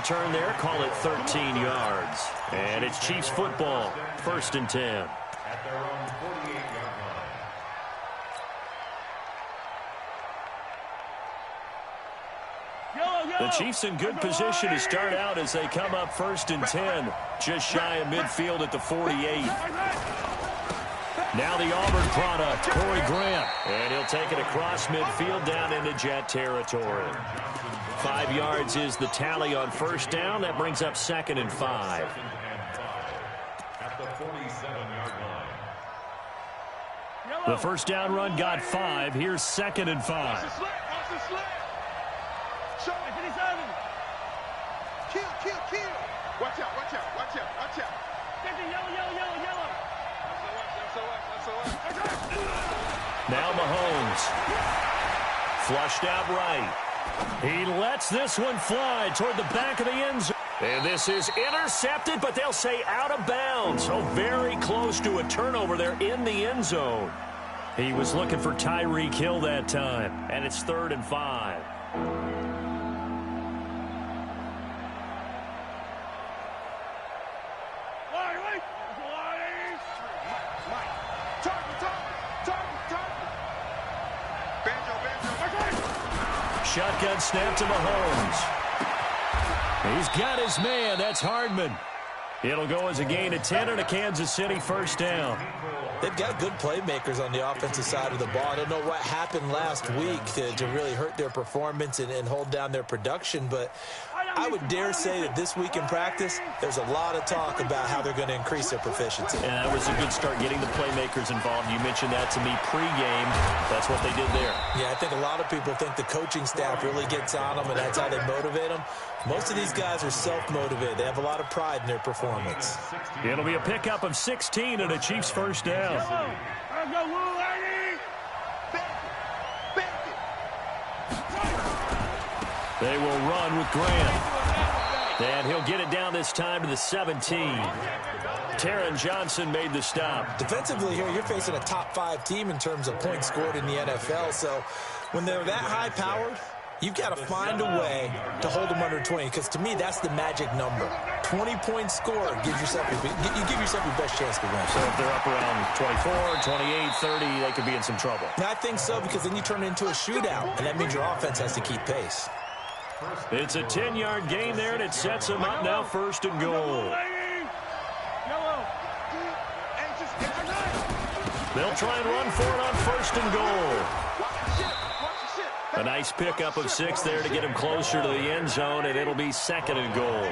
return there. Call it 13 yards. And it's Chiefs football. 1st and 10. At their own 48-yard line. The Chiefs in good position to start out as they come up 1st and 10. Just shy of midfield at the 48. Now the Auburn product, Corey Grant. And he'll take it across midfield down into Jet territory. 5 yards is the tally on 1st down. That brings up 2nd and 5. At the 47-yard line. The 1st down run got 5. Here's 2nd and 5. Kill. Watch out. Now Mahomes. Flushed out right. He lets this one fly toward the back of the end zone. And this is intercepted, but they'll say out of bounds. So very close to a turnover there in the end zone. He was looking for Tyreek Hill that time. And it's 3rd and 5. Shotgun snap to Mahomes. He's got his man. That's Hardman. It'll go as a gain of 10 and a Kansas City 1st down. They've got good playmakers on the offensive side of the ball. I don't know what happened last week to really hurt their performance and hold down their production, but I would dare say that this week in practice, there's a lot of talk about how they're going to increase their proficiency. And that was a good start getting the playmakers involved. You mentioned that to me pregame. That's what they did there. Yeah, I think a lot of people think the coaching staff really gets on them, and that's how they motivate them. Most of these guys are self-motivated. They have a lot of pride in their performance. It'll be a pickup of 16 and a Chiefs 1st down. They will run with Grant. And he'll get it down this time to the 17. Taron Johnson made the stop. Defensively here, you're facing a top-5 team in terms of points scored in the NFL. So when they're that high-powered, you've got to find a way to hold them under 20, because to me, that's the magic number. 20 points scored gives yourself you give yourself your best chance to win. So if they're up around 24, 28, 30, they could be in some trouble. I think so, because then you turn it into a shootout, and that means your offense has to keep pace. It's a 10-yard gain there, and it sets them up now 1st and goal. They'll try and run for it on 1st and goal. A nice pickup of 6 there to get him closer to the end zone, and it'll be 2nd and goal.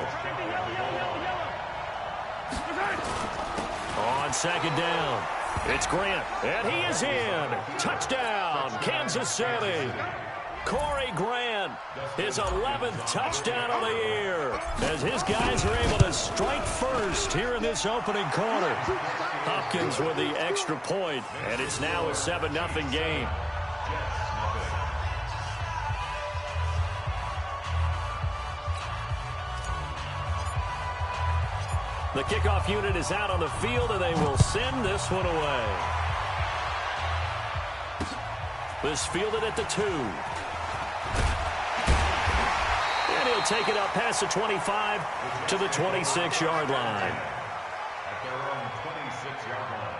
On 2nd down, it's Grant, and he is in. Touchdown, Kansas City. Corey Grant, his 11th touchdown of the year, as his guys are able to strike first here in this opening quarter. Hopkins with the extra point, and it's now a 7-0 game. The kickoff unit is out on the field, and they will send this one away. This fielded at the 2. And he'll take it up past the 25 to the 26-yard line. At their own 26-yard line.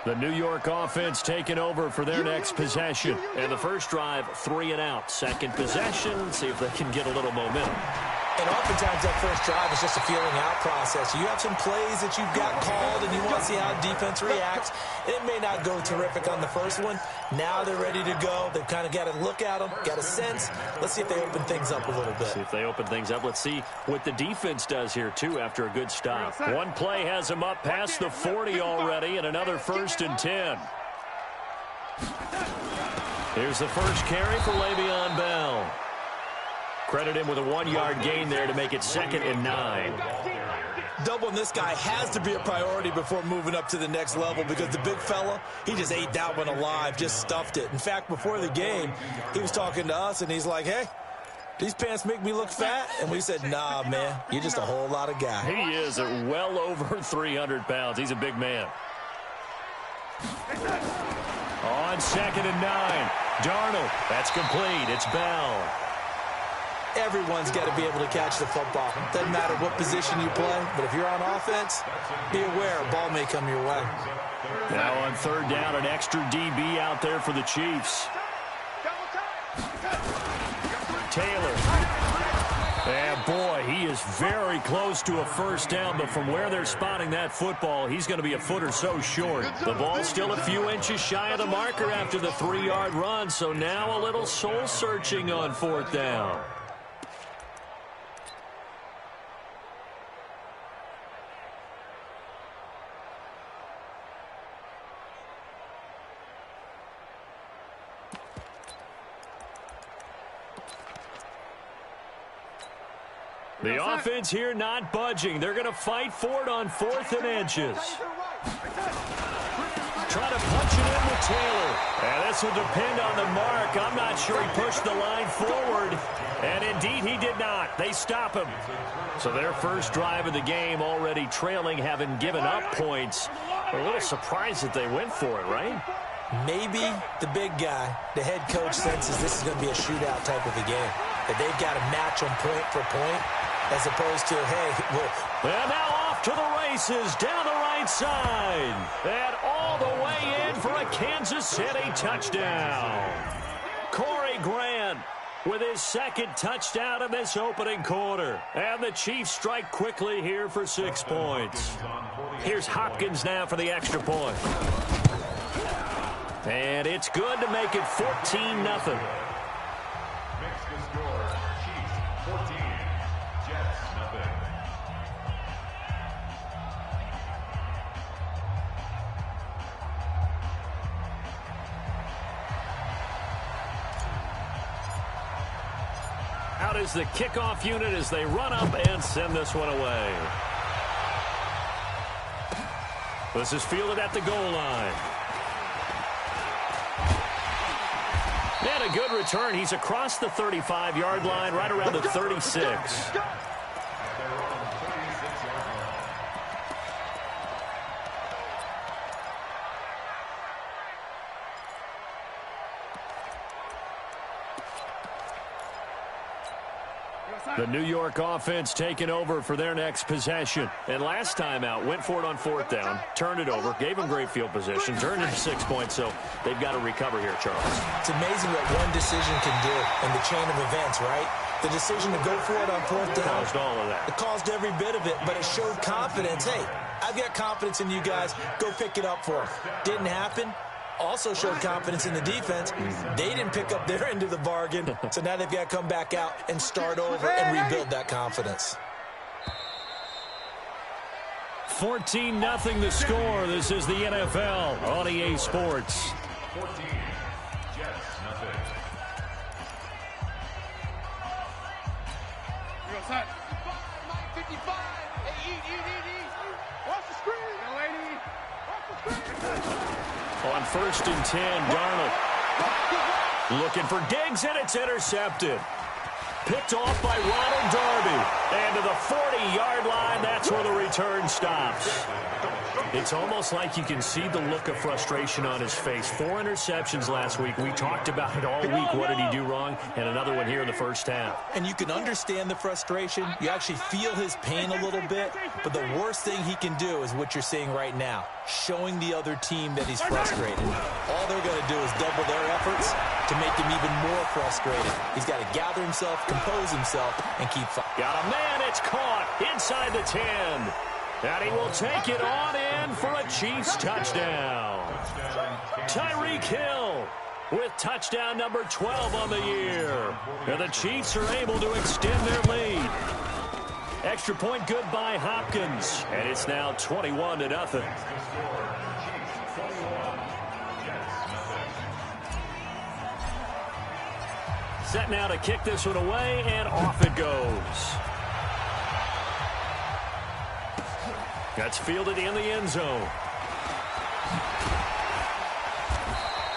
The New York offense taking over for their next possession. And the first drive, 3 and out. Second possession, see if they can get a little momentum. And oftentimes that first drive is just a feeling out process. You have some plays that you've got called and you want to see how defense reacts. It may not go terrific on the first one. Now they're ready to go. They've kind of got to look at them, got a sense. Let's see if they open things up a little bit. See if they open things up. Let's see what the defense does here, too, after a good stop. One play has them up past the 40 already, and another 1st and 10. Here's the first carry for Le'Veon Bell. Credit him with a 1-yard gain there to make it 2nd and 9. Doubling this guy has to be a priority before moving up to the next level, because the big fella, he just ate that one alive, just stuffed it. In fact, before the game, he was talking to us, and he's like, hey, these pants make me look fat? And we said, nah, man, you're just a whole lot of guy. He is at well over 300 pounds. He's a big man. On 2nd and 9. Darnold. That's complete. It's Bell. Everyone's got to be able to catch the football. Doesn't matter what position you play, but if you're on offense, be aware a ball may come your way. Now on 3rd down, an extra DB out there for the Chiefs. Taylor. And boy, he is very close to a first down, but from where they're spotting that football, he's going to be a foot or so short. The ball's still a few inches shy of the marker after the 3-yard run, so now a little soul-searching on 4th down. The offense here not budging. They're going to fight for it on 4th and inches. Try to punch it in with Taylor. And this will depend on the mark. I'm not sure he pushed the line forward. And indeed, he did not. They stop him. So their first drive of the game already trailing, having given up points. A little surprised that they went for it, right? Maybe the big guy, the head coach, senses this is going to be a shootout type of a game. That they've got to match them point for point, as opposed to, hey, look. And now off to the races down the right side. And all the way in for a Kansas City touchdown. Corey Grant with his 2nd touchdown in this opening quarter. And the Chiefs strike quickly here for 6 points. Here's Hopkins now for the extra point. And it's good to make it 14-0. Out is the kickoff unit as they run up and send this one away. This is fielded at the goal line. And a good return. He's across the 35-yard line, right around the 36. The New York offense taking over for their next possession. And last time out, went for it on 4th down, turned it over, gave them great field position, turned into 6 points, so they've got to recover here, Charles. It's amazing what one decision can do in the chain of events, right? The decision to go for it on 4th down. Caused all of that. It caused every bit of it, but it showed confidence. Hey, I've got confidence in you guys. Go pick it up for them. Didn't happen. Also showed confidence in the defense. They didn't pick up their end of the bargain, so now they've got to come back out and start over and rebuild that confidence. 14-0 the score. This is the NFL on EA Sports. 14, Jets, nothing. You're outside. 55. Hey, eat. Watch the screen. Young lady. Watch the screen. On 1st and 10, Darnold looking for Diggs, and it's intercepted. Picked off by Ronald Darby. And to the 40-yard line, that's where the return stops. It's almost like you can see the look of frustration on his face. 4 interceptions last week. We talked about it all week. What did he do wrong? And another one here in the first half. And you can understand the frustration. You actually feel his pain a little bit. But the worst thing he can do is what you're seeing right now, showing the other team that he's frustrated. All they're going to do is double their efforts to make him even more frustrated. He's got to gather himself, compose himself, and keep fighting. Got a man. It's caught inside the 10. And he will take it on in for a Chiefs touchdown. Tyreek Hill with touchdown number 12 on the year. And the Chiefs are able to extend their lead. Extra point good by Hopkins. And it's now 21-0. Set now to kick this one away, and off it goes. That's fielded in the end zone.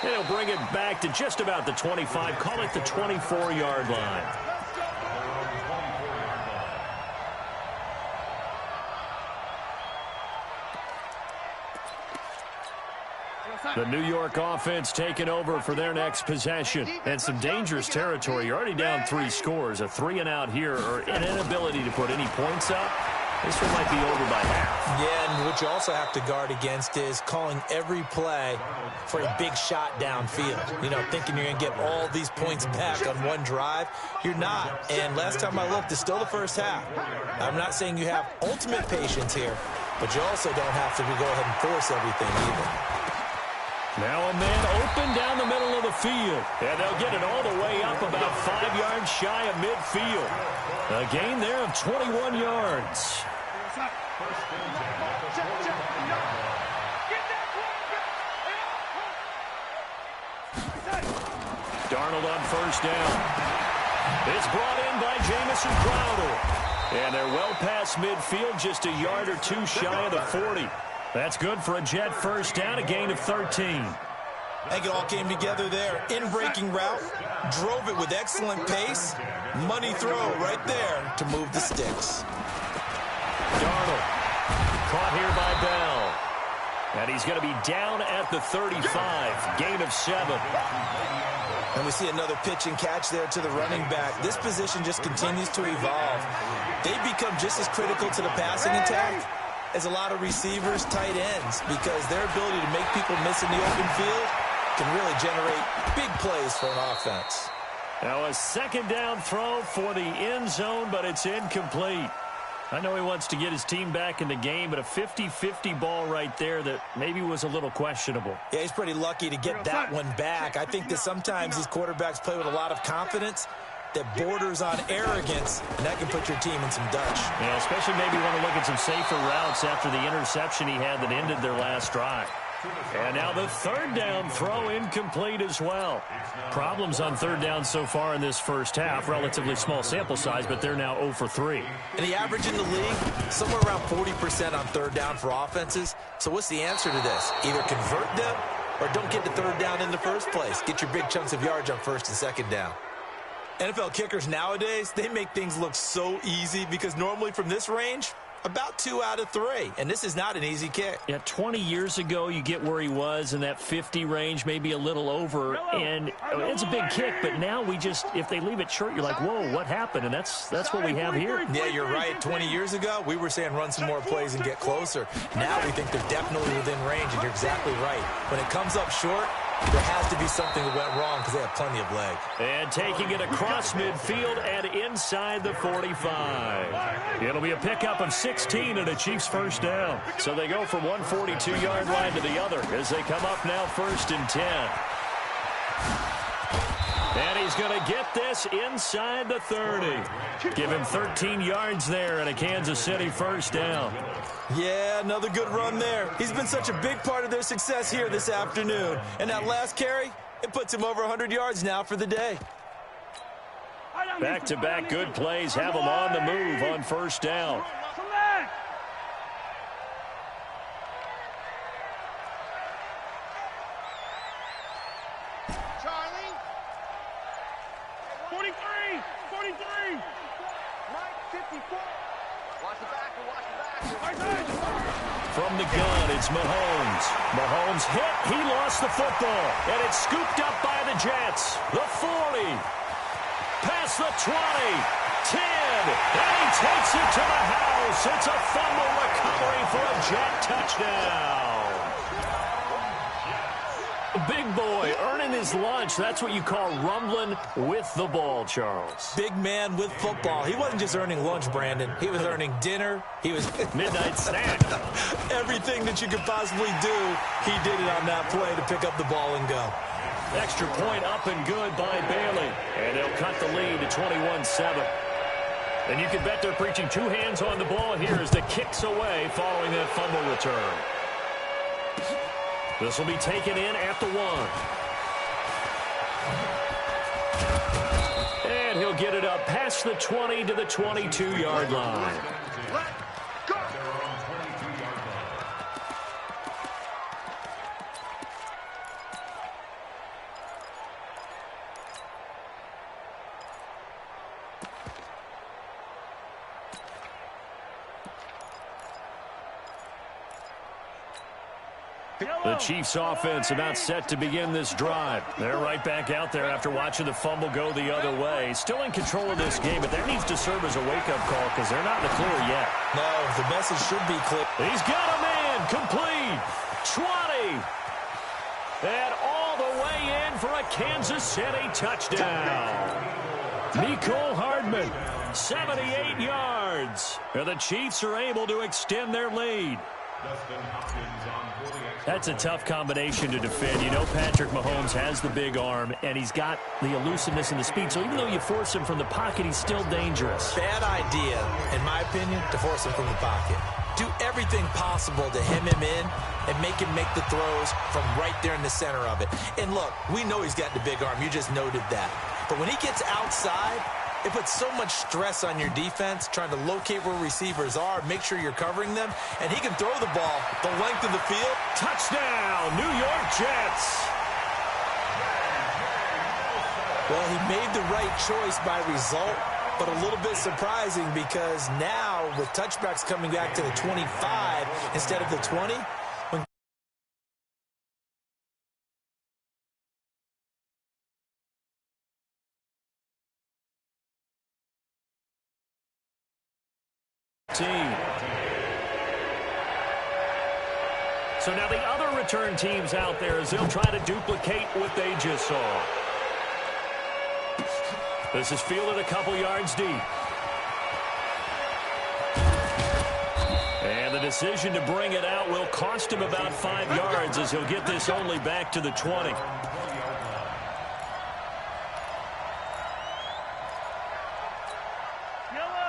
They'll bring it back to just about the 25. Call it the 24-yard line. The New York offense taking over for their next possession. And some dangerous territory. You're already down 3 scores. A 3-and-out here or an inability to put any points up. This one might be over by half. Yeah, and what you also have to guard against is calling every play for a big shot downfield. You know, thinking you're going to get all these points back on one drive. You're not. And last time I looked, it's still the first half. I'm not saying you have ultimate patience here, but you also don't have to go ahead and force everything either. Now a man open down the middle of the field. And they'll get it all the way up about 5 yards shy of midfield. A gain there of 21 yards. Darnold on first down. It's brought in by Jamison Crowder. And they're well past midfield, just a yard or two shy of the 40. That's good for a Jet first down, a gain of 13. I think it all came together there. In-breaking route, drove it with excellent pace. Money throw right there to move the sticks. Darnold caught here by Bell. And he's going to be down at the 35, gain of 7. And we see another pitch and catch there to the running back. This position just continues to evolve. They become just as critical to the passing attack as a lot of receivers, tight ends, because their ability to make people miss in the open field can really generate big plays for an offense. Now a second down throw for the end zone, but it's incomplete. I know he wants to get his team back in the game, but a 50-50 ball right there that maybe was a little questionable. Yeah, he's pretty lucky to get that one back. I think that sometimes these quarterbacks play with a lot of confidence that borders on arrogance, and that can put your team in some Dutch. Yeah, especially maybe want to look at some safer routes after the interception he had that ended their last drive. And now the third down throw incomplete as well. Problems on third down so far in this first half. Relatively small sample size, but they're now 0 for 3. And the average in the league, somewhere around 40% on third down for offenses. So what's the answer to this? Either convert them or don't get to third down in the first place. Get your big chunks of yards on first and second down. NFL kickers nowadays, they make things look so easy because normally from this range, about 2 out of 3. And this is not an easy kick. Yeah, 20 years ago, you get where he was in that 50 range, maybe a little over. And it's a big kick, but now we just, if they leave it short, you're like, whoa, what happened? And that's what we have here. Yeah, you're right. 20 years ago, we were saying run some more plays and get closer. Now we think they're definitely within range, and you're exactly right. When it comes up short, there has to be something that went wrong because they have plenty of leg. And taking it across midfield and inside the 45. It'll be a pickup of 16 and a Chiefs first down. So they go from one 42-yard line to the other as they come up now first and 10. And he's going to get this inside the 30. Give him 13 yards there and a Kansas City first down. Yeah, another good run there. He's been such a big part of their success here this afternoon. And that last carry, it puts him over 100 yards now for the day. Back-to-back good plays have him on the move on first down. From the gun, it's Mahomes. Mahomes hit. He lost the football. And it's scooped up by the Jets. The 40. Past the 20. 10. And he takes it to the house. It's a fumble recovery for a Jet touchdown. Big boy earning his lunch. That's what you call rumbling with the ball, Charles. Big man with football. He wasn't just earning lunch, Brandon. He was earning dinner. He was midnight snack. Everything that you could possibly do, he did it on that play to pick up the ball and go. Extra point up and good by Bailey. And they'll cut the lead to 21-7. And you can bet they're preaching 2 hands on the ball here as the kick's away following that fumble return. This will be taken in at the 1. And he'll get it up past the 20 to the 22-yard line. The Chiefs offense about set to begin this drive. They're right back out there after watching the fumble go the other way. Still in control of this game, but that needs to serve as a wake-up call because they're not in the clear yet. No, the message should be clear. He's got a man, complete, 20. And all the way in for a Kansas City touchdown. Nicole Hardman, 78 yards. And the Chiefs are able to extend their lead. That's a tough combination to defend. You know Patrick Mahomes has the big arm, and he's got the elusiveness and the speed. So even though you force him from the pocket, he's still dangerous. Bad idea, in my opinion, to force him from the pocket. Do everything possible to hem him in and make him make the throws from right there in the center of it. And look, we know he's got the big arm. You just noted that. But when he gets outside, it puts so much stress on your defense, trying to locate where receivers are, make sure you're covering them, and he can throw the ball the length of the field. Touchdown, New York Jets. Well, he made the right choice by result, but a little bit surprising because now with touchbacks coming back to the 25 instead of the 20, So now the other return teams out there as they'll try to duplicate what they just saw. This is fielded a couple yards deep. And the decision to bring it out will cost him about 5 yards as he'll get this only back to the 20.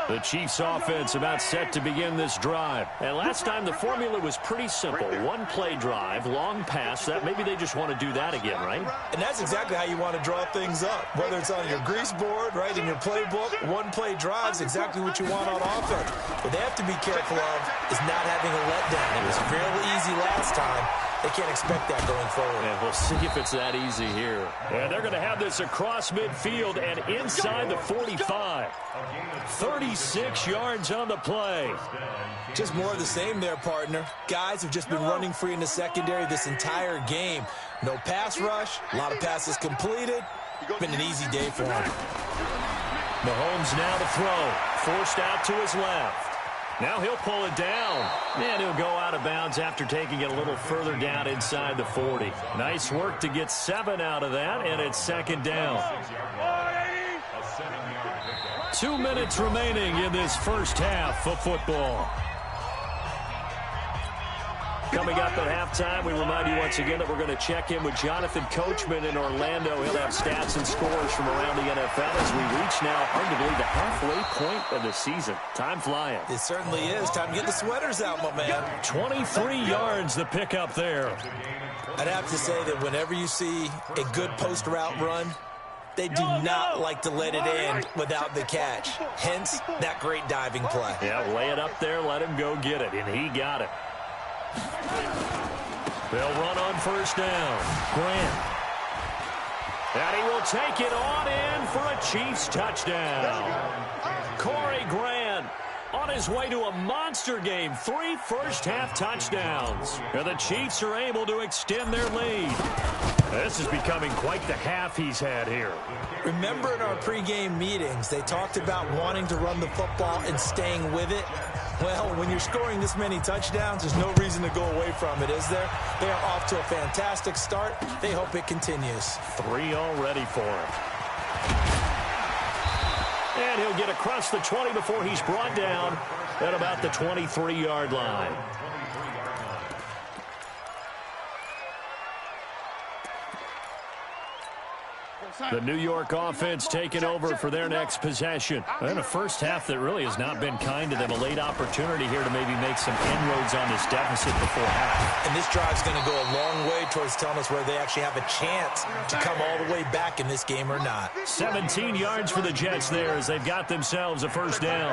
The Chiefs offense about set to begin this drive. And last time the formula was pretty simple. One play drive, long pass. That maybe they just want to do that again, right? And that's exactly how you want to draw things up. Whether it's on your grease board, right, in your playbook, one play drive is exactly what you want on offense. What they have to be careful of is not having a letdown. It was fairly easy last time. They can't expect that going forward. And we'll see if it's that easy here. And they're going to have this across midfield and inside the 45. 36 yards on the play. Just more of the same there, partner. Guys have just been running free in the secondary this entire game. No pass rush, a lot of passes completed. Been an easy day for him. Mahomes now to throw. Forced out to his left. Now he'll pull it down. And he'll go out of bounds after taking it a little further down inside the 40. Nice work to get 7 out of that, and it's second down. 2 minutes remaining in this first half of football. Coming up at halftime, we remind you once again that we're going to check in with Jonathan Coachman in Orlando. He'll have stats and scores from around the NFL as we reach now, arguably, the halfway point of the season. Time flying. It certainly is. Time to get the sweaters out, my man. 23 yards the pickup there. I'd have to say that whenever you see a good post route run, they do not like to let it end without the catch. Hence, that great diving play. Yeah, lay it up there, let him go get it, and he got it. They'll run on first down. Grant. And he will take it on in for a Chiefs touchdown. Corey Grant on his way to a monster game. 3 first-half touchdowns. And the Chiefs are able to extend their lead. This is becoming quite the half he's had here. Remember in our pregame meetings, they talked about wanting to run the football and staying with it. Well, when you're scoring this many touchdowns, there's no reason to go away from it, is there? They are off to a fantastic start. They hope it continues. 3 already for him. And he'll get across the 20 before he's brought down at about the 23-yard line. The New York offense taking over for their next possession. And a first half that really has not been kind to them. A late opportunity here to maybe make some inroads on this deficit before half. And this drive's going to go a long way towards telling us whether they actually have a chance to come all the way back in this game or not. 17 yards for the Jets there as they've got themselves a first down.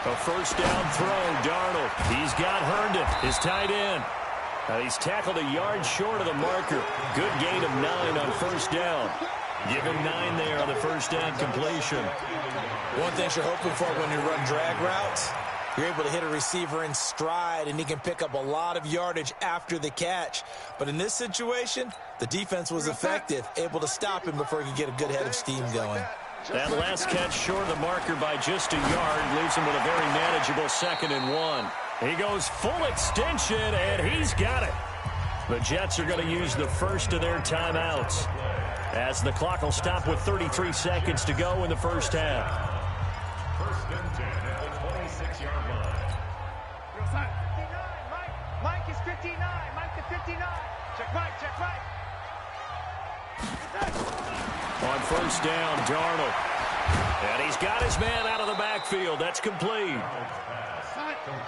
A first down throw, Darnold. He's got Herndon, his tight end. He's tackled a yard short of the marker. Good gain of 9 on first down. Give him 9 there on the first down completion. One thing you're hoping for when you run drag routes, You're able to hit a receiver in stride, and he can pick up a lot of yardage after the catch. But in this situation, the defense was effective, able to stop him before he could get a good head of steam going. That last catch short of the marker by just a yard leaves him with a very manageable 2nd and 1. He goes full extension, and he's got it. The Jets are going to use the first of their timeouts, as the clock will stop with 33 seconds to go in the first half. 1st and 10 at the 26-yard line. Mike is 59. Mike to 59. Check right, check right. On 1st down, Darnold. And he's got his man out of the backfield. That's complete.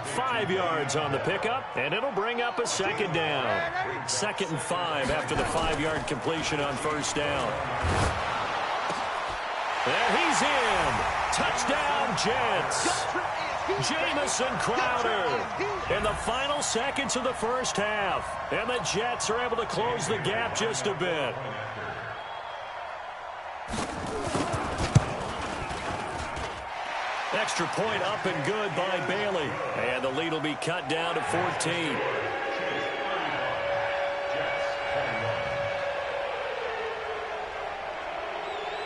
5 yards on the pickup, and it'll bring up a 2nd down. 2nd and 5 after the 5-yard completion on 1st down. And he's in. Touchdown, Jets. Jamison Crowder in the final seconds of the first half. And the Jets are able to close the gap just a bit. Extra point up and good by Bailey. And the lead will be cut down to 14.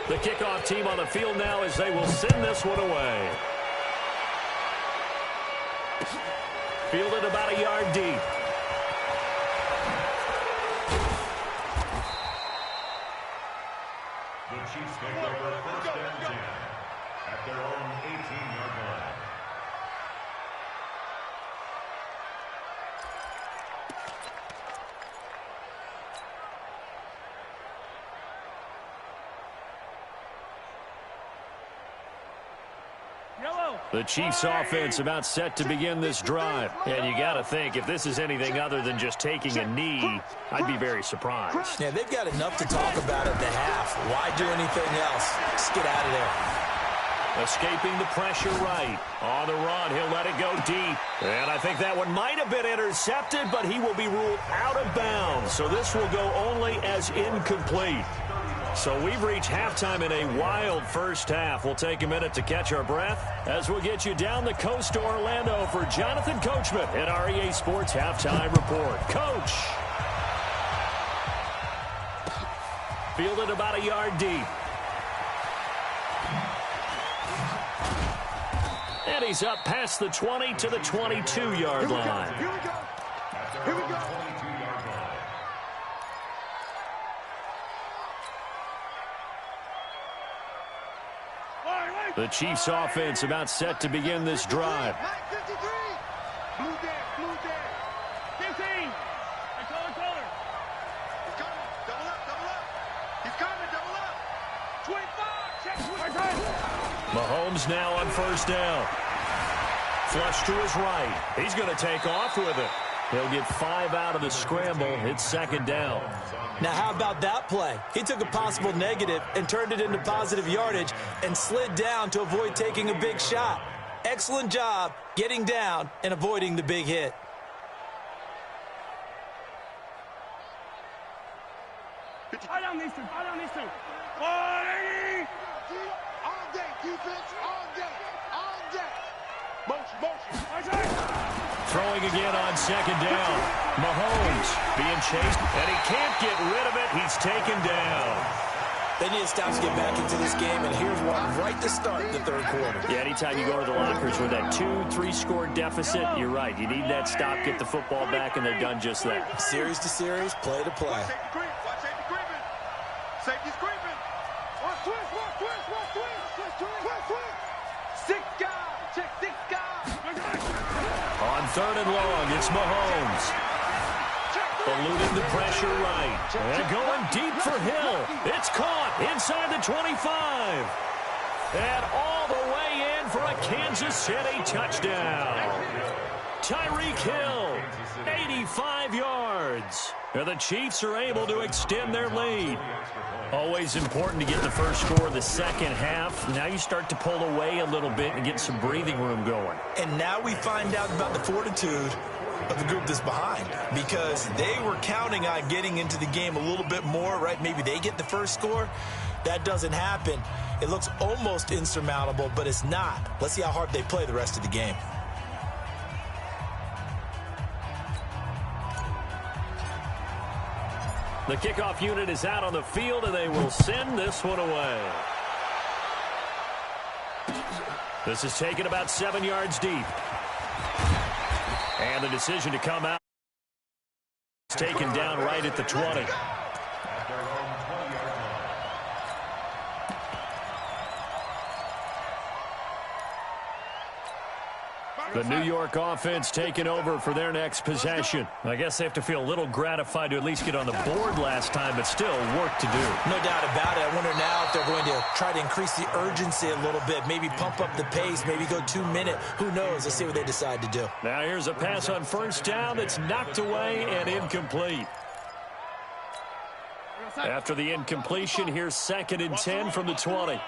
The kickoff team on the field now as they will send this one away. Fielded about a yard deep. The Chiefs take over 1st and 10 at their own 18-yard line. The Chiefs offense about set to begin this drive. And you got to think, if this is anything other than just taking a knee, I'd be very surprised. Yeah, they've got enough to talk about at the half. Why do anything else? Just get out of there. Escaping the pressure right. On the run, he'll let it go deep. And I think that one might have been intercepted, but he will be ruled out of bounds. So this will go only as incomplete. So we've reached halftime in a wild first half. We'll take a minute to catch our breath as we'll get you down the coast to Orlando for Jonathan Coachman at our EA Sports Halftime Report. Coach. Fielded about a yard deep. And he's up past the 20 to the 22-yard line. Here we go. Here we go. 22-yard line. The Chiefs offense about set to begin this drive. 9:53. Blue there. 15. Color. He's coming. Double up. He's coming. Double up. 25. Check. Mahomes now on 1st down. Flush to his right. He's going to take off with it. He'll get 5 out of the scramble. It's 2nd down. Now, how about that play? He took a possible negative and turned it into positive yardage and slid down to avoid taking a big shot. Excellent job getting down and avoiding the big hit. Eye down these two. 180. All day, defense. All day. Motion. Throwing again on 2nd down. Mahomes being chased, and he can't get rid of it. He's taken down. They need to stop to get back into this game, and here's one right to start the 3rd quarter. Yeah, anytime you go to the lockers with that 2-3 score deficit, you're right. You need that stop, get the football back, and they've done just that. Series to series, play to play. Watch safety creeping. Safety's creeping. Watch twist. Six guys. Check 6 guys. On 3rd and long, it's Mahomes. Eluding the pressure right. And going deep for Hill. It's caught inside the 25. And all the way in for a Kansas City touchdown. Tyreek Hill, 85 yards. And the Chiefs are able to extend their lead. Always important to get the first score of the second half. Now you start to pull away a little bit and get some breathing room going. And now we find out about the fortitude of the group that's behind, because they were counting on getting into the game a little bit more, right? Maybe they get the first score. That doesn't happen. It looks almost insurmountable, but it's not. Let's see how hard they play the rest of the game. The kickoff unit is out on the field, and they will send this one away. This is taken about 7 yards deep. And the decision to come out is taken down right at the 20. The New York offense taking over for their next possession. I guess they have to feel a little gratified to at least get on the board last time, but still work to do. No doubt about it. I wonder now if they're going to try to increase the urgency a little bit, maybe pump up the pace, maybe go 2 minute. Who knows? Let's see what they decide to do. Now here's a pass on first down that's knocked away and incomplete. After the incompletion, here's 2nd and 10 from the 20.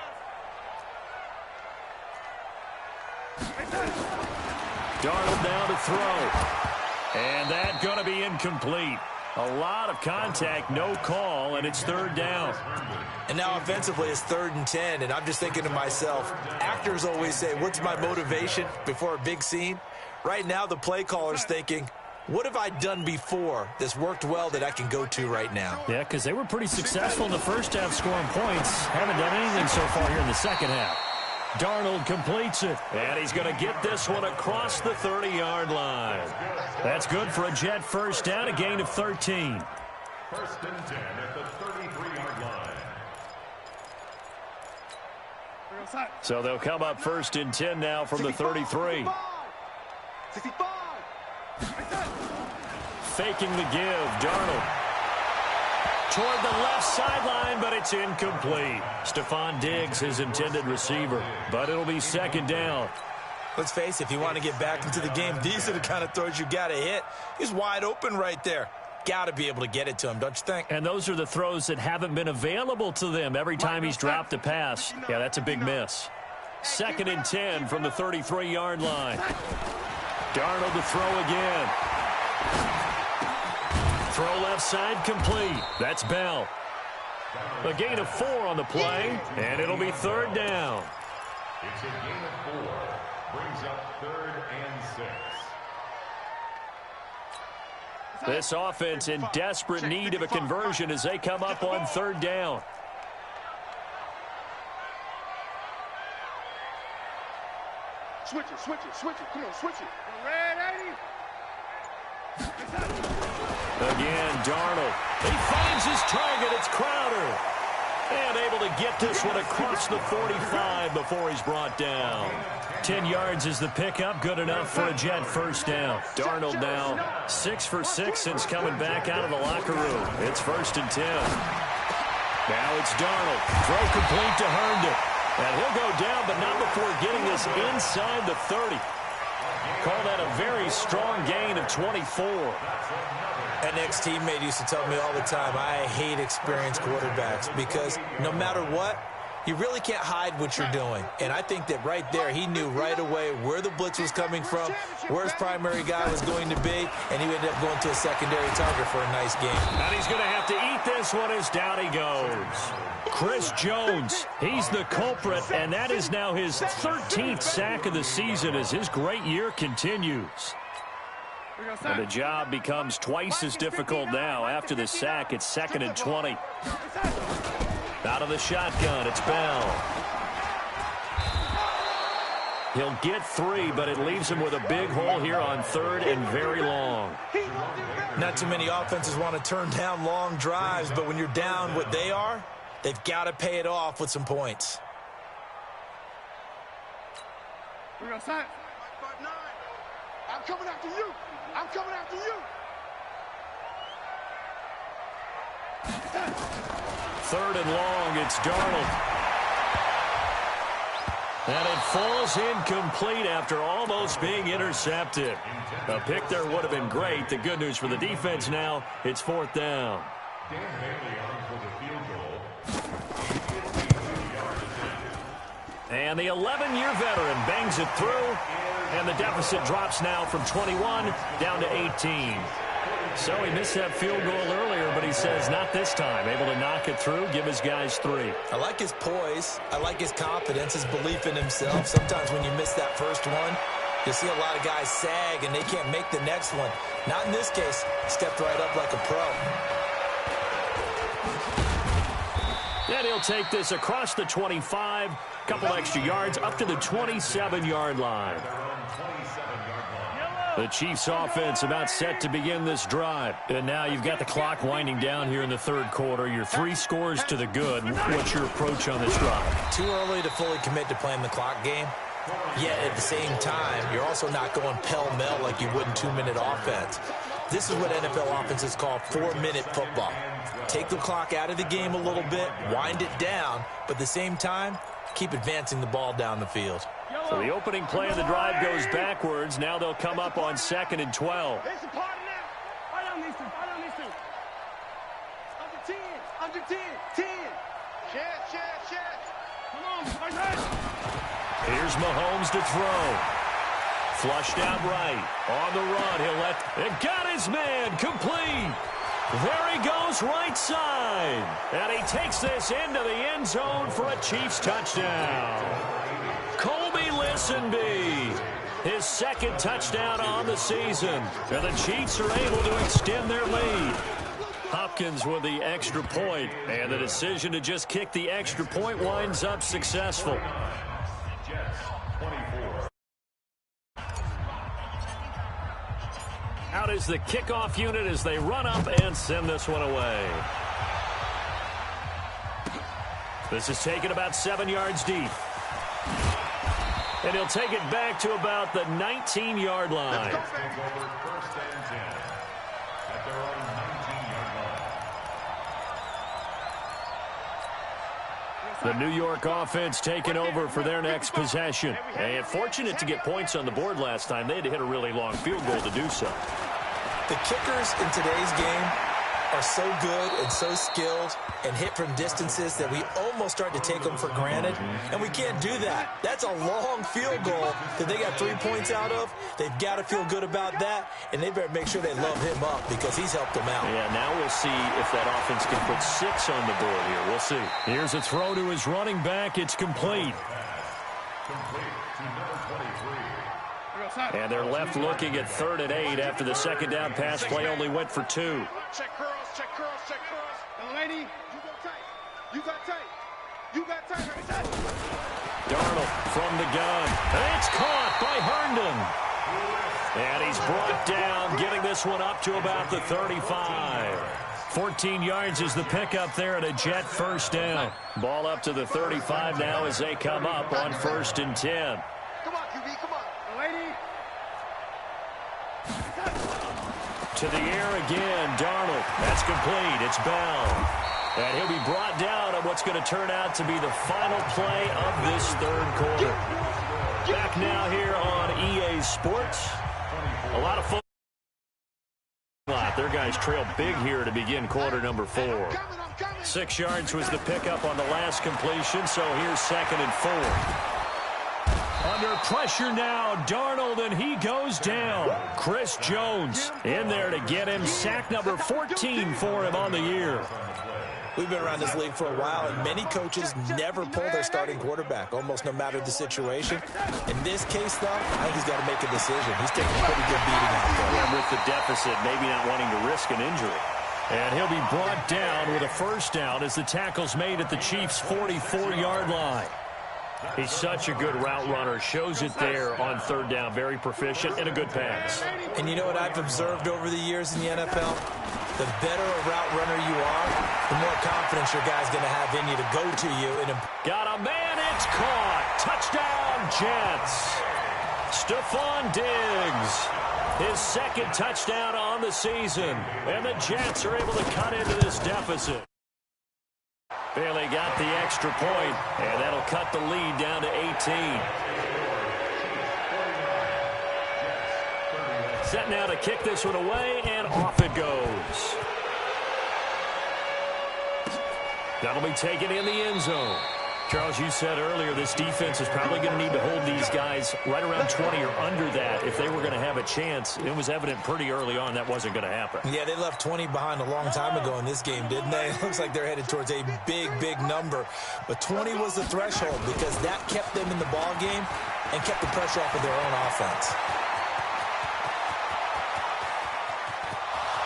Darnold now to throw. And that's going to be incomplete. A lot of contact, no call, and it's 3rd down. And now offensively it's 3rd and 10, and I'm just thinking to myself, actors always say, what's my motivation before a big scene? Right now the play caller's thinking, what have I done before that's worked well that I can go to right now? Yeah, because they were pretty successful in the first half scoring points. Haven't done anything so far here in the second half. Darnold completes it, and he's going to get this one across the 30-yard line. That's good for a Jet first down, a gain of 13. 1st and 10 at the 33-yard line. So they'll come up 1st and 10 now from the 33. 65. Faking the give, Darnold. Toward the left sideline, but it's incomplete. Stephon Diggs, his intended receiver, but it'll be 2nd down. Let's face it, if you want to get back into the game, these are the kind of throws you got to hit. He's wide open right there. Got to be able to get it to him, don't you think? And those are the throws that haven't been available to them every time he's dropped a pass. Yeah, that's a big miss. 2nd and 10 from the 33-yard line. Darnold to throw again. Throw left side complete. That's Bell. A gain of 4 on the play, and it'll be 3rd down. It's a gain of 4. Brings up 3rd and 6. This offense in desperate need of a conversion as they come up on 3rd down. Switch it, switch it, switch it. Come on, switch it. Red 80. Again, Darnold. He finds his target. It's Crowder. And able to get this one across the 45 before he's brought down. 10 yards is the pickup. Good enough for a Jet first down. Darnold now 6 for 6 since coming back out of the locker room. It's 1st and 10. Now it's Darnold. Throw complete to Herndon. And he'll go down, but not before getting this inside the 30. Call that a very strong gain of 24. An ex-teammate used to tell me all the time, I hate experienced quarterbacks because no matter what, you really can't hide what you're doing. And I think that right there, he knew right away where the blitz was coming from, where his primary guy was going to be, and he ended up going to a secondary target for a nice game. And he's going to have to eat this one as down he goes. Chris Jones, he's the culprit, and that is now his 13th sack of the season as his great year continues. And the job becomes twice as difficult now. After the sack, it's 2nd and 20. Out of the shotgun, it's Bell. He'll get 3, but it leaves him with a big hole here on 3rd and very long. Not too many offenses want to turn down long drives, but when you're down what they are, they've got to pay it off with some points. We're going to sign. I'm coming after you. I'm coming after you. 3rd and long, it's Darnold. And it falls incomplete after almost being intercepted. A pick there would have been great. The good news for the defense now, it's 4th down. Dan Bailey on for the field goal. And the 11-year veteran bangs it through. And the deficit drops now from 21 down to 18. So he missed that field goal earlier, but he says not this time. Able to knock it through, give his guys 3. I like his poise. I like his confidence, his belief in himself. Sometimes when you miss that first one, you see a lot of guys sag and they can't make the next one. Not in this case. Stepped right up like a pro. And he'll take this across the 25, couple extra yards, up to the 27-yard line. The Chiefs offense about set to begin this drive. And now you've got the clock winding down here in the third quarter. You're 3 scores to the good. What's your approach on this drive? Too early to fully commit to playing the clock game. Yet at the same time, you're also not going pell-mell like you would in 2-minute offense. This is what NFL offenses call 4-minute football. Take the clock out of the game a little bit, wind it down, but at the same time, keep advancing the ball down the field. So the opening play of the drive goes backwards. Now they'll come up on 2nd and 12. It's a party now. Fight on these two. Fight on these two. Under 10. Under 10. 10. Share. Come on. Right there. Here's Mahomes to throw. Flushed out right. On the run. And got his man. Complete. There he goes, right side. And he takes this into the end zone for a Chiefs touchdown. Colby Listenby, his 2nd touchdown on the season. And the Chiefs are able to extend their lead. Hopkins with the extra point, and the decision to just kick the extra point winds up successful. Out is the kickoff unit as they run up and send this one away. This is taken about 7 yards deep. And he'll take it back to about the 19-yard line. The New York offense taking over for their next possession. And fortunate to get points on the board last time. They had to hit a really long field goal to do so. The kickers in today's game are so good and so skilled and hit from distances that we almost start to take them for granted, and we can't do that. That's a long field goal that they got 3 points out of. They've got to feel good about that, and they better make sure they love him up because he's helped them out. Yeah, now we'll see if that offense can put 6 on the board here. We'll see. Here's a throw to his running back. It's complete. And they're left looking at 3rd and 8 after the 2nd down pass play only went for 2. Check curls. Young lady, you go tight. You got tight. Darnold from the gun. It's caught by Herndon. And he's brought down, getting this one up to about the 35. 14 yards is the pickup there and a Jet first down. Ball up to the 35 now as they come up on 1st and 10. Come on, QB, come on. Young lady. To the air again, Darnold. That's complete. It's Bell. And he'll be brought down on what's going to turn out to be the final play of this 3rd quarter. Back now here on EA Sports. A lot of football. Their guys trail big here to begin quarter number 4. 6 yards was the pickup on the last completion, so here's 2nd and 4. Under pressure now, Darnold, and he goes down. Chris Jones in there to get him. Sack number 14 for him on the year. We've been around this league for a while, and many coaches never pull their starting quarterback, almost no matter the situation. In this case, though, I think he's got to make a decision. He's taking a pretty good beating out there. Yeah, with the deficit, maybe not wanting to risk an injury. And he'll be brought down with a first down as the tackle's made at the Chiefs' 44-yard line. He's such a good route runner. Shows it there on 3rd down. Very proficient and a good pass. And you know what I've observed over the years in the NFL? The better a route runner you are, the more confidence your guy's going to have in you to go to you. Got a man. It's caught. Touchdown, Jets. Stephon Diggs. His 2nd touchdown on the season. And the Jets are able to cut into this deficit. Bailey got the extra point, and that'll cut the lead down to 18. Set now to kick this one away, and off it goes. That'll be taken in the end zone. Charles, you said earlier this defense is probably going to need to hold these guys right around 20 or under that if they were going to have a chance. It was evident pretty early on that wasn't going to happen. Yeah, they left 20 behind a long time ago in this game, didn't they? It looks like they're headed towards a big, big number. But 20 was the threshold because that kept them in the ball game and kept the pressure off of their own offense.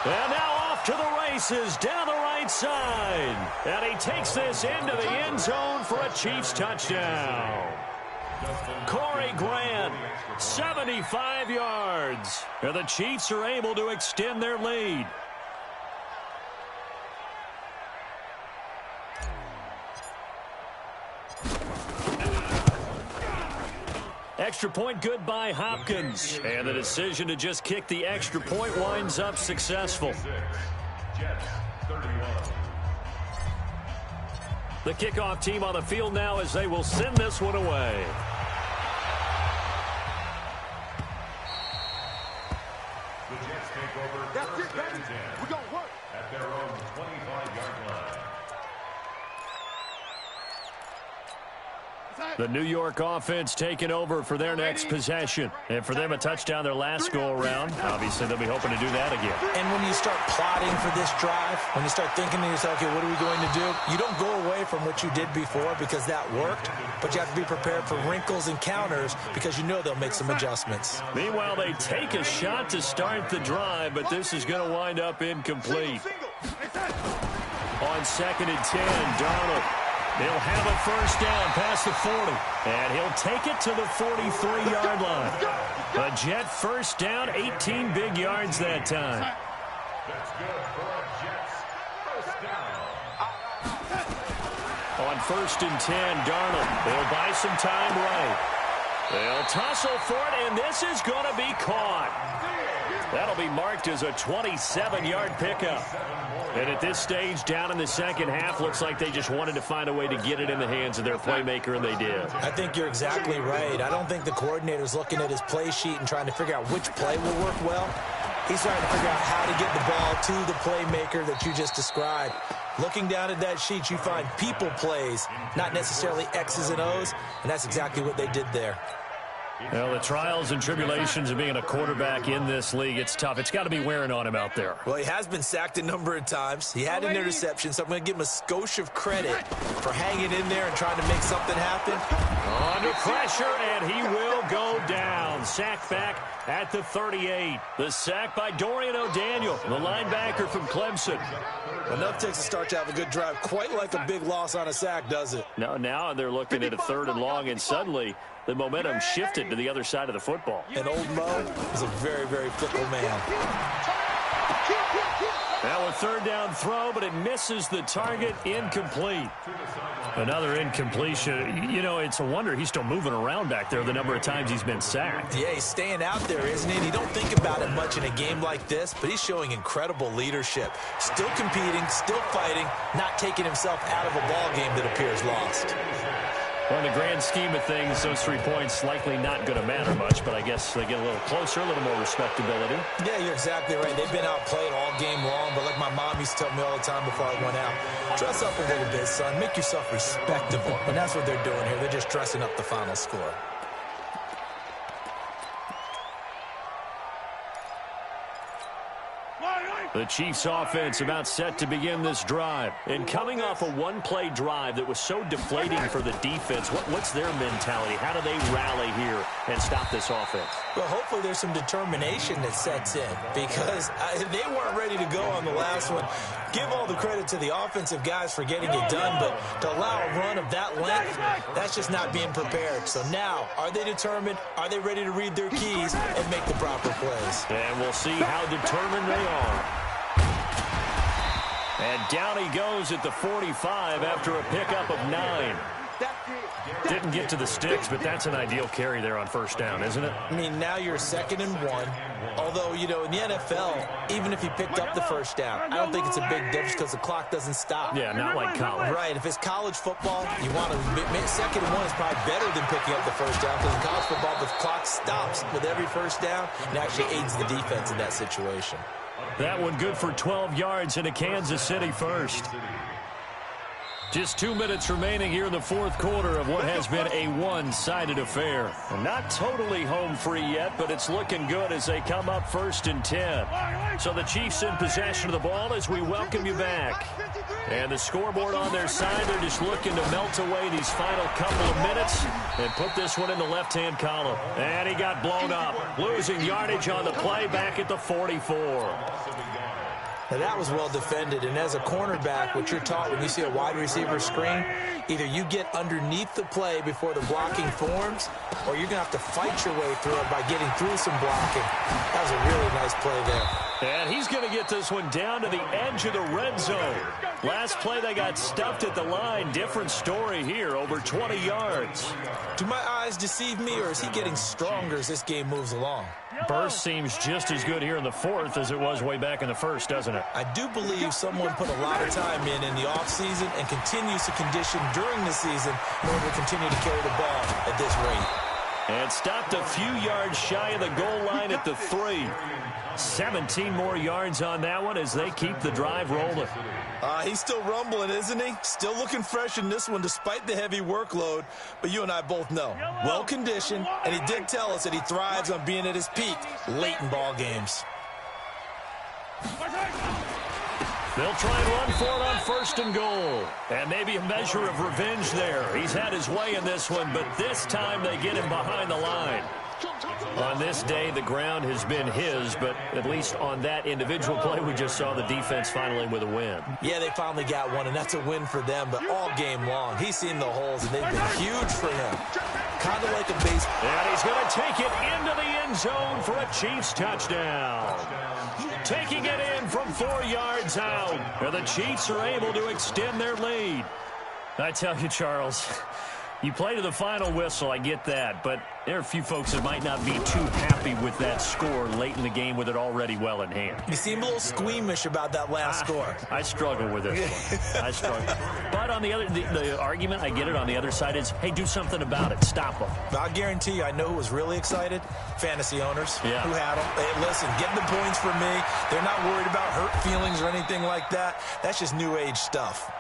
And now off to the races down the right side. And he takes this into the end zone for a Chiefs touchdown. Corey Grant, 75 yards. And the Chiefs are able to extend their lead. Extra point good by Hopkins. And the decision to just kick the extra point winds up successful. The kickoff team on the field now as they will send this one away. The Jets take over. That's it, baby. We're going to work. At their own 25-yard line. The New York offense taking over for their next possession. And for them, a touchdown their last go-around. Obviously, they'll be hoping to do that again. And when you start plotting for this drive, when you start thinking to yourself, okay, what are we going to do? You don't go away from what you did before because that worked, but you have to be prepared for wrinkles and counters because you know they'll make some adjustments. Meanwhile, they take a shot to start the drive, but this is going to wind up incomplete. On 2nd and 10, Darnold. He'll have a first down past the 40, and he'll take it to the 43-yard line. A Jet first down, 18 big yards that time. That's good for a Jets first down. On 1st and 10, Darnold. They'll buy some time right. They'll tussle for it, and this is going to be caught. That'll be marked as a 27-yard pickup. And at this stage, down in the second half, looks like they just wanted to find a way to get it in the hands of their playmaker, and they did. I think you're exactly right. I don't think the coordinator's looking at his play sheet and trying to figure out which play will work well. He's trying to figure out how to get the ball to the playmaker that you just described. Looking down at that sheet, you find people plays, not necessarily X's and O's, and that's exactly what they did there. Well, the trials and tribulations of being a quarterback in this league, it's tough. It's got to be wearing on him out there. Well, he has been sacked a number of times. He had an interception, so I'm going to give him a skosh of credit for hanging in there and trying to make something happen. Under pressure, and he will go down. Sacked back at the 38. The sack by Dorian O'Daniel, the linebacker from Clemson. Enough takes to start to have a good drive. Quite like a big loss on a sack, does it? No, now they're looking at a 3rd and long, and suddenly the momentum shifted to the other side of the football. And old Mo is a very, very fickle man. Now a 3rd down throw, but it misses the target. Incomplete. Another incompletion. You know, it's a wonder he's still moving around back there the number of times he's been sacked. Yeah, he's staying out there, isn't he? You don't think about it much in a game like this, but he's showing incredible leadership. Still competing, still fighting, not taking himself out of a ball game that appears lost. Well, in the grand scheme of things, those 3 points likely not going to matter much, but I guess they get a little closer, a little more respectability. Yeah, you're exactly right. They've been outplayed all game long, but like my mom used to tell me all the time before I went out, dress up a little bit, son. Make yourself respectable. And that's what they're doing here. They're just dressing up the final score. The Chiefs offense about set to begin this drive. And coming off a one-play drive that was so deflating for the defense, what's their mentality? How do they rally here and stop this offense? Well, hopefully there's some determination that sets in because they weren't ready to go on the last one. Give all the credit to the offensive guys for getting it done, but to allow a run of that length, that's just not being prepared. So now, are they determined? Are they ready to read their keys and make the proper plays? And we'll see how determined they are. And down he goes at the 45 after a pickup of 9. Didn't get to the sticks, but that's an ideal carry there on 1st down, isn't it? I mean, now you're 2nd and 1. Although, you know, in the NFL, even if you picked up the 1st down, I don't think it's a big difference because the clock doesn't stop. Yeah, not like college. Right. If it's college football, you want to 2nd and 1 is probably better than picking up the 1st down because in college football, the clock stops with every 1st down and actually aids the defense in that situation. That one good for 12 yards into Kansas City first. Just 2 minutes remaining here in the 4th quarter of what has been a one-sided affair. And not totally home free yet, but it's looking good as they come up 1st and 10. So the Chiefs in possession of the ball as we welcome you back. And the scoreboard on their side, they're just looking to melt away these final couple of minutes and put this one in the left-hand column. And he got blown up, losing yardage on the play back at the 44. Now, that was well defended, and as a cornerback, what you're taught when you see a wide receiver screen, either you get underneath the play before the blocking forms, or you're going to have to fight your way through it by getting through some blocking. That was a really nice play there. And he's going to get this one down to the edge of the red zone. Last play, they got stuffed at the line. Different story here, over 20 yards. Do my eyes deceive me, or is he getting stronger as this game moves along? Burst seems just as good here in the fourth as it was way back in the first, doesn't it? I do believe someone put a lot of time in the offseason and continues to condition during the season in order to continue to carry the ball at this rate. And stopped a few yards shy of the goal line at the 3. 17 more yards on that one as they keep the drive rolling. He's still rumbling, isn't he? Still looking fresh in this one despite the heavy workload. But you and I both know, well-conditioned, and he did tell us that he thrives on being at his peak late in ball games. They'll try and run for it on 1st and goal. And maybe a measure of revenge there. He's had his way in this one, but this time they get him behind the line. On this day, the ground has been his, but at least on that individual play, we just saw the defense finally with a win. Yeah, they finally got one, and that's a win for them, but all game long, he's seen the holes, and they've been huge for him. Kind of like a base. And he's going to take it into the end zone for a Chiefs touchdown. Taking it in from 4 yards out. And the Chiefs are able to extend their lead. I tell you, Charles, you play to the final whistle, I get that, but there are a few folks that might not be too happy with that score late in the game with it already well in hand. You seem a little squeamish about that last score. I struggle with this one. I struggle. But on the other, the argument, I get it, on the other side is, hey, do something about it. Stop them. I guarantee you, I know who was really excited. Fantasy owners who had them. Hey, listen, get the points for me. They're not worried about hurt feelings or anything like that. That's just new age stuff.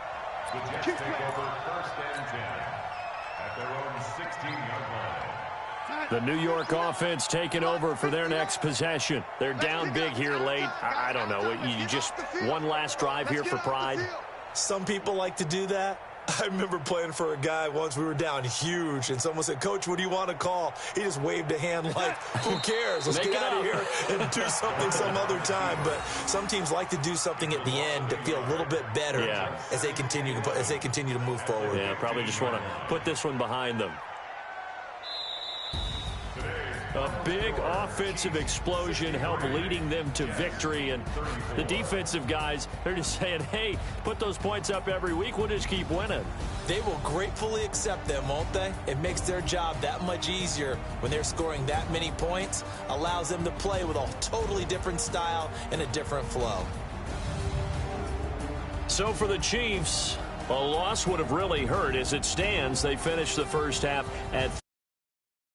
The Jets take over 1st and 10 at their own 16-yard line. The New York offense taking over for their next possession. They're down big here late. I don't know. You just one last drive here for pride. Some people like to do that. I remember playing for a guy once. We were down huge, and someone said, "Coach, what do you want to call?" He just waved a hand like, who cares? Let's get out of here and do something some other time. But some teams like to do something at the end to feel a little bit better as they continue to move forward. Yeah, probably just want to put this one behind them. A big offensive explosion helped leading them to victory. And the defensive guys, they're just saying, hey, put those points up every week. We'll just keep winning. They will gratefully accept them, won't they? It makes their job that much easier when they're scoring that many points. Allows them to play with a totally different style and a different flow. So for the Chiefs, a loss would have really hurt. As it stands, they finished the first half at